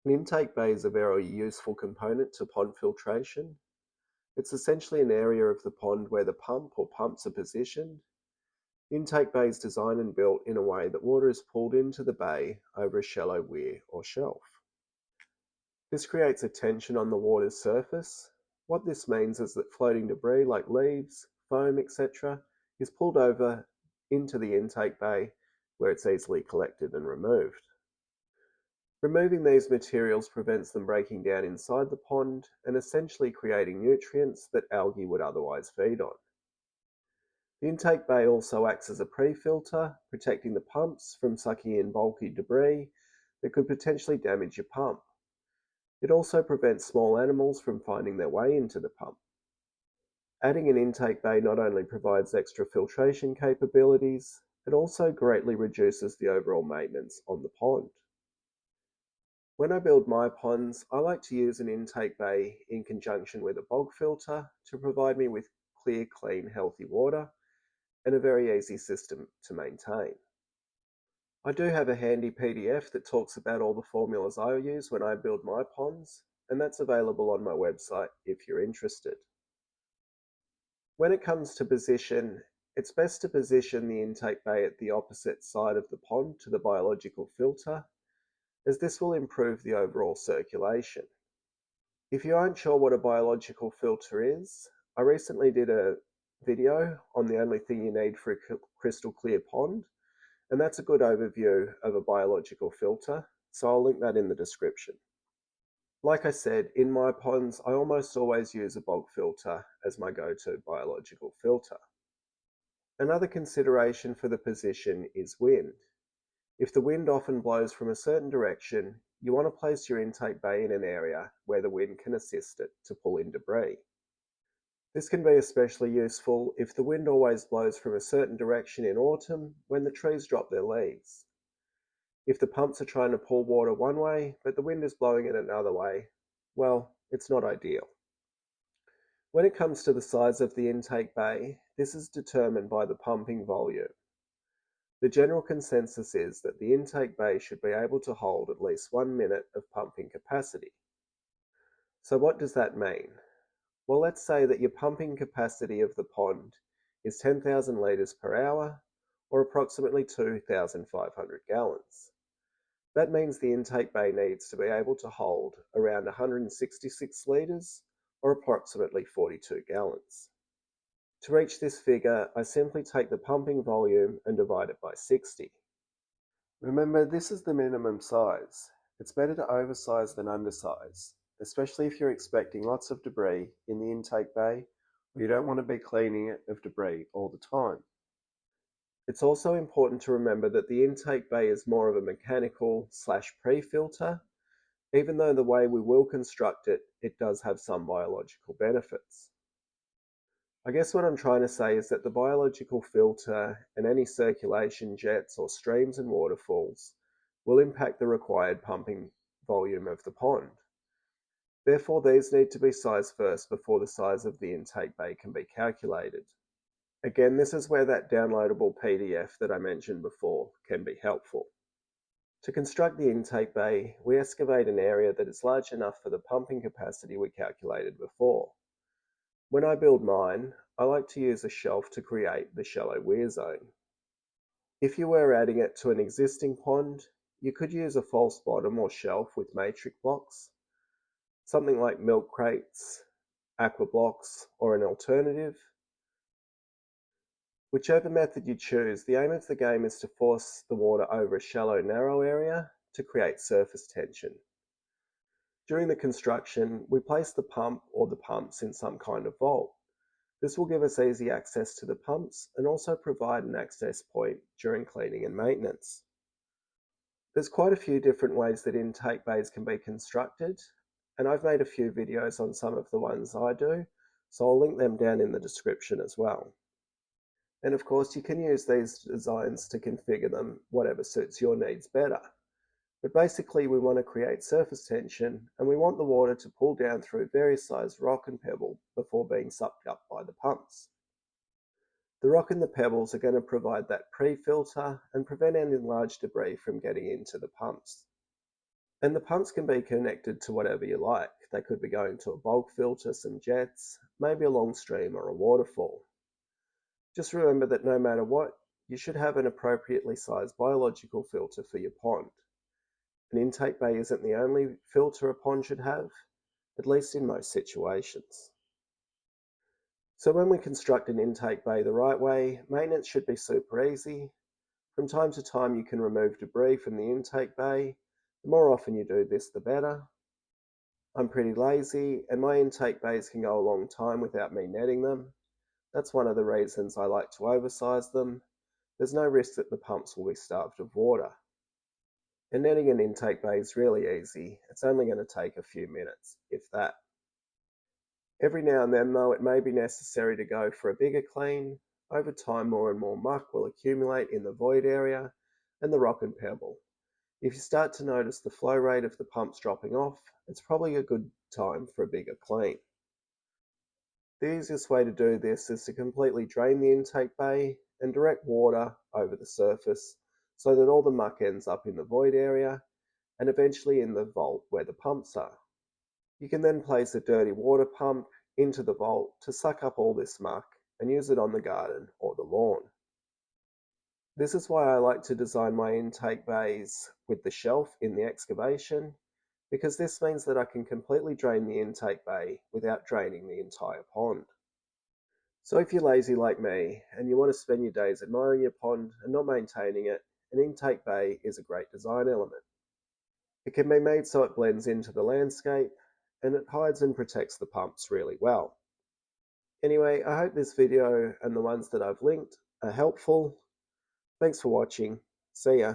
An intake bay is a very useful component to pond filtration. It's essentially an area of the pond where the pump or pumps are positioned. The intake bay is designed and built in a way that water is pulled into the bay over a shallow weir or shelf. This creates a tension on the water's surface. What this means is that floating debris like leaves, foam, etc. is pulled over into the intake bay where it's easily collected and removed. Removing these materials prevents them breaking down inside the pond and essentially creating nutrients that algae would otherwise feed on. The intake bay also acts as a pre-filter, protecting the pumps from sucking in bulky debris that could potentially damage your pump. It also prevents small animals from finding their way into the pump. Adding an intake bay not only provides extra filtration capabilities, it also greatly reduces the overall maintenance on the pond. When I build my ponds, I like to use an intake bay in conjunction with a bog filter to provide me with clear, clean, healthy water and a very easy system to maintain. I do have a handy PDF that talks about all the formulas I use when I build my ponds, and that's available on my website if you're interested. When it comes to position, it's best to position the intake bay at the opposite side of the pond to the biological filter, as this will improve the overall circulation. If you aren't sure what a biological filter is, I recently did a video on the only thing you need for a crystal clear pond, and that's a good overview of a biological filter, so I'll link that in the description. Like I said, in my ponds, I almost always use a bog filter as my go-to biological filter. Another consideration for the position is wind. If the wind often blows from a certain direction, you want to place your intake bay in an area where the wind can assist it to pull in debris. This can be especially useful if the wind always blows from a certain direction in autumn when the trees drop their leaves. If the pumps are trying to pull water one way, but the wind is blowing it another way, well, it's not ideal. When it comes to the size of the intake bay, this is determined by the pumping volume. The general consensus is that the intake bay should be able to hold at least 1 minute of pumping capacity. So what does that mean? Well, let's say that your pumping capacity of the pond is 10,000 litres per hour, or approximately 2,500 gallons. That means the intake bay needs to be able to hold around 166 litres, or approximately 42 gallons. To reach this figure, I simply take the pumping volume and divide it by 60. Remember, this is the minimum size. It's better to oversize than undersize, especially if you're expecting lots of debris in the intake bay, or you don't want to be cleaning it of debris all the time. It's also important to remember that the intake bay is more of a mechanical / pre-filter. Even though the way we will construct it, it does have some biological benefits. I guess what I'm trying to say is that the biological filter and any circulation jets or streams and waterfalls will impact the required pumping volume of the pond. Therefore, these need to be sized first before the size of the intake bay can be calculated. Again, this is where that downloadable PDF that I mentioned before can be helpful. To construct the intake bay, we excavate an area that is large enough for the pumping capacity we calculated before. When I build mine, I like to use a shelf to create the shallow weir zone. If you were adding it to an existing pond, you could use a false bottom or shelf with matrix blocks, something like milk crates, aqua blocks, or an alternative. Whichever method you choose, the aim of the game is to force the water over a shallow, narrow area to create surface tension. During the construction, we place the pump or the pumps in some kind of vault. This will give us easy access to the pumps and also provide an access point during cleaning and maintenance. There's quite a few different ways that intake bays can be constructed, and I've made a few videos on some of the ones I do, so I'll link them down in the description as well. And of course, you can use these designs to configure them whatever suits your needs better. But basically, we want to create surface tension, and we want the water to pull down through various sized rock and pebble before being sucked up by the pumps. The rock and the pebbles are going to provide that pre-filter and prevent any large debris from getting into the pumps. And the pumps can be connected to whatever you like. They could be going to a bulk filter, some jets, maybe a long stream or a waterfall. Just remember that no matter what, you should have an appropriately sized biological filter for your pond. An intake bay isn't the only filter a pond should have, at least in most situations. So when we construct an intake bay the right way, maintenance should be super easy. From time to time you can remove debris from the intake bay. The more often you do this, the better. I'm pretty lazy, and my intake bays can go a long time without me netting them. That's one of the reasons I like to oversize them. There's no risk that the pumps will be starved of water. And netting an intake bay is really easy. It's only going to take a few minutes, if that. Every now and then, though, it may be necessary to go for a bigger clean. Over time, more and more muck will accumulate in the void area and the rock and pebble. If you start to notice the flow rate of the pumps dropping off, it's probably a good time for a bigger clean. The easiest way to do this is to completely drain the intake bay and direct water over the surface so that all the muck ends up in the void area and eventually in the vault where the pumps are. You can then place a dirty water pump into the vault to suck up all this muck and use it on the garden or the lawn. This is why I like to design my intake bays with the shelf in the excavation, because this means that I can completely drain the intake bay without draining the entire pond. So if you're lazy like me and you want to spend your days admiring your pond and not maintaining it, an intake bay is a great design element. It can be made so it blends into the landscape, and it hides and protects the pumps really well. Anyway, I hope this video and the ones that I've linked are helpful. Thanks for watching. See ya.